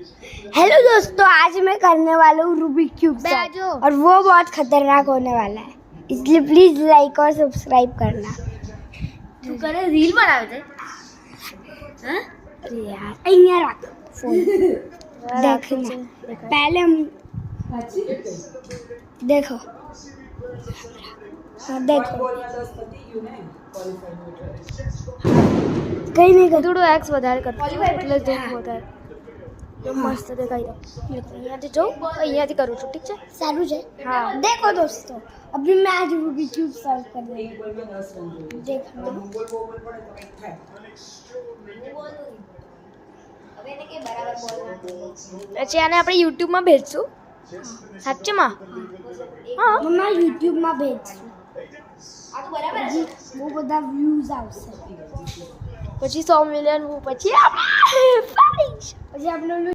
Hello दोस्तों, आज मैं करने वाला हूँ रूबिक क्यूब सॉल्व और वो बहुत खतरनाक होने वाला है, इसलिए प्लीज लाइक और सब्सक्राइब करना। तू करे रील बनावे છે हाँ अरे यार અહીંયા રાખ फोन देखना। पहले हम देखो, हाँ देखो કઈ નહીં થોડું એક્સ વધારે કર એટલે ઝૂમ વધારે તો મસ્ત દેખાઈ રહ્યો અહીંયાથી જો અહીંયાથી કરું છું ઠીક છે सारू है। हाँ। देखो दोस्तों, अभी मैं आज रूबिक क्यूब सॉल्व कर रही हूँ, देखना। પછી આને આપણે યુટ્યુબમાં ભેજશું સાચેમાં હા મમ્મા YouTube માં ભેજશું, બહુ બધા વ્યૂઝ આવશે, પછી 100 મિલિયન પછી આપણે પછી આપણે